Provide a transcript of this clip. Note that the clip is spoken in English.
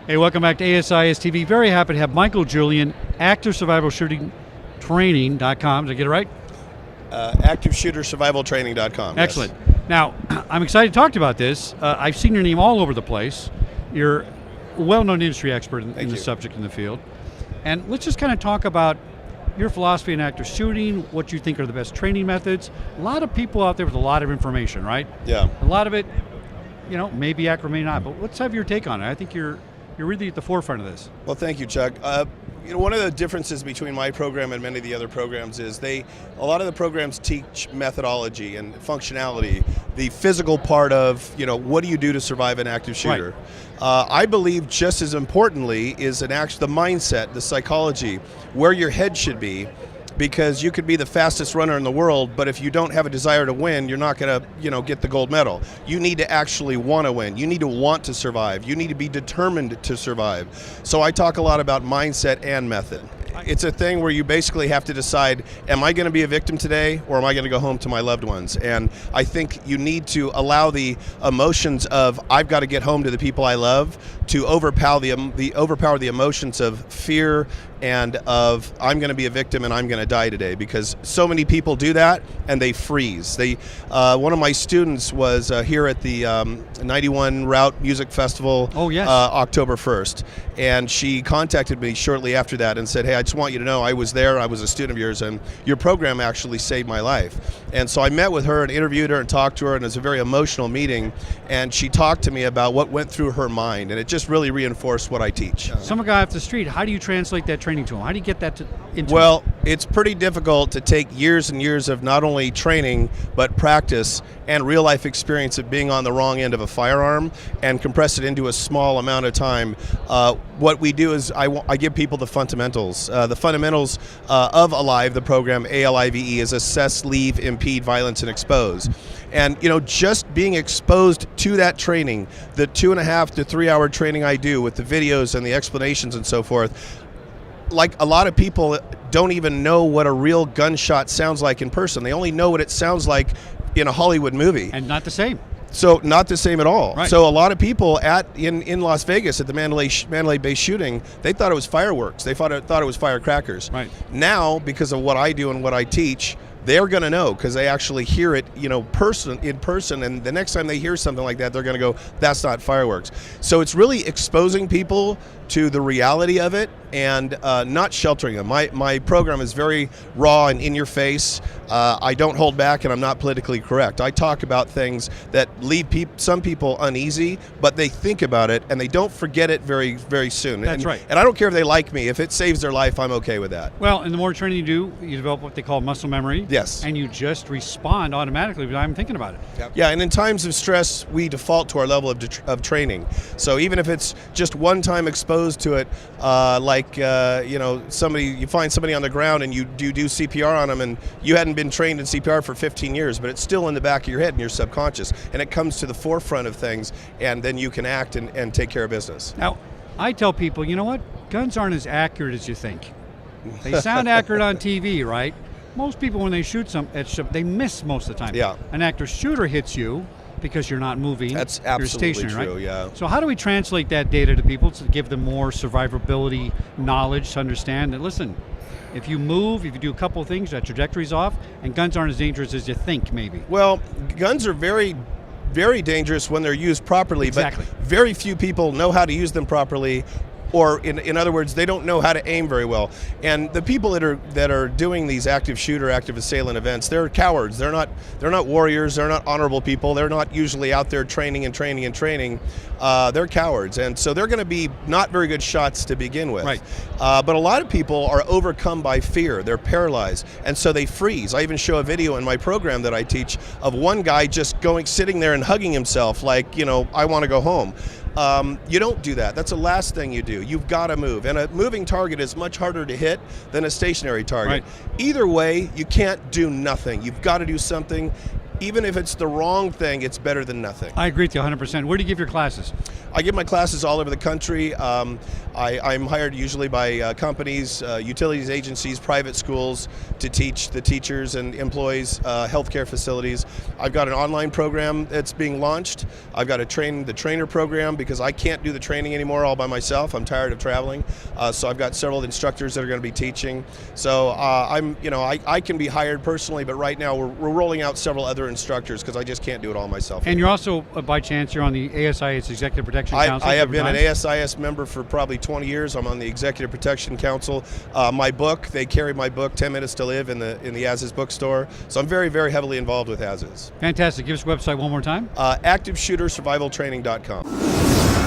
Hey, welcome back to ASIS TV. Very happy to have Michael Julian, active survival shooting training.com. Did I get it right? ActiveShooterSurvivalTraining.com. Excellent. Yes. Now, I'm excited to talk to you about this. I've seen your name all over the place. You're a well-known industry expert in the subject in the field. And let's just kind of talk about your philosophy in active shooting, what you think are the best training methods. A lot of people out there with a lot of information, right? Yeah. A lot of it, may be accurate, may not. But let's have your take on it. I think you're really at the forefront of this. Well, thank you, Chuck. One of the differences between my program and many of the other programs is a lot of the programs teach methodology and functionality, the physical part of, what do you do to survive an active shooter? Right. I believe just as importantly is the mindset, the psychology, where your head should be. Because you could be the fastest runner in the world, but if you don't have a desire to win, you're not going to, get the gold medal. You need to actually want to win. You need to want to survive. You need to be determined to survive. So I talk a lot about mindset and method. It's a thing where you basically have to decide, am I going to be a victim today, or am I going to go home to my loved ones? And I think you need to allow the emotions of, I've got to get home to the people I love, to overpower the emotions of fear and of, I'm going to be a victim and I'm going to die today, because so many people do that and they freeze. One of my students was here at the 91 Route Music Festival. Oh, yes. October 1st, and she contacted me shortly after that and said, hey, I just want you to know I was there, I was a student of yours, and your program actually saved my life. And so I met with her and interviewed her and talked to her, and it was a very emotional meeting, and she talked to me about what went through her mind, and it just really reinforced what I teach. Some guy off the street, how do you translate that training to him? How do you get that into Well, it's pretty difficult to take years and years of not only training, but practice and real life experience of being on the wrong end of a firearm and compress it into a small amount of time. What we do is I give people the fundamentals. The fundamentals of ALIVE, the program, ALIVE, is assess, leave, impede, violence, and expose. And just being exposed to that training, the 2.5 to 3 hour training I do with the videos and the explanations and so forth, like a lot of people don't even know what a real gunshot sounds like in person. They only know what it sounds like in a Hollywood movie. And not the same. So not the same at all. Right. So a lot of people in Las Vegas at the Mandalay Bay shooting, they thought it was fireworks. They thought it was firecrackers. Right. Now, because of what I do and what I teach, they're going to know because they actually hear it, in person, and the next time they hear something like that, they're going to go, that's not fireworks. So it's really exposing people to the reality of it and not sheltering them. My program is very raw and in your face. I don't hold back, and I'm not politically correct. I talk about things that leave some people uneasy, but they think about it and they don't forget it very, very soon. That's right. And I don't care if they like me. If it saves their life, I'm okay with that. Well, and the more training you do, you develop what they call muscle memory. Yes. And you just respond automatically without even thinking about it. Yep. Yeah, and in times of stress, we default to our level of training. So even if it's just one time exposed to it, you find somebody on the ground and you do CPR on them, and you hadn't been trained in CPR for 15 years, but it's still in the back of your head and your subconscious, and it comes to the forefront of things, and then you can act and take care of business. Now, I tell people, you know what? Guns aren't as accurate as you think. They sound accurate on TV, right? Most people, when they shoot they miss most of the time. Yeah. An active shooter hits you because you're not moving. That's absolutely you're stationary, true, right? yeah. So how do we translate that data to people to give them more survivability knowledge to understand that, listen, if you move, if you do a couple of things, that trajectory's off, and guns aren't as dangerous as you think, maybe. Well, guns are very, very dangerous when they're used properly, Exactly. But very few people know how to use them properly, or in other words, they don't know how to aim very well. And the people that are doing these active shooter, active assailant events, they're cowards. They're not warriors. They're not honorable people. They're not usually out there training. They're cowards, and so they're going to be not very good shots to begin with. Right. But a lot of people are overcome by fear. They're paralyzed, and so they freeze. I even show a video in my program that I teach of one guy just sitting there and hugging himself like, I want to go home. You don't do that. That's the last thing you do. You've got to move. And a moving target is much harder to hit than a stationary target. Right. Either way, you can't do nothing. You've got to do something. even if it's the wrong thing, it's better than nothing. I agree with you 100%. Where do you give your classes? I give my classes all over the country. I'm hired usually by companies, utilities agencies, private schools to teach the teachers and employees, healthcare facilities. I've got an online program that's being launched. I've got the trainer program because I can't do the training anymore all by myself. I'm tired of traveling. So I've got several instructors that are going to be teaching. So I can be hired personally, but right now we're rolling out several other instructors because I just can't do it all myself. And you're also, by chance, you're on the ASIS Executive Protection Council? I have been an ASIS member for probably 20 years. I'm on the Executive Protection Council. My book, they carry my book, 10 Minutes to Live, in the ASIS bookstore. So I'm very, very heavily involved with ASIS. Fantastic. Give us the website one more time. ActiveShooterSurvivalTraining.com.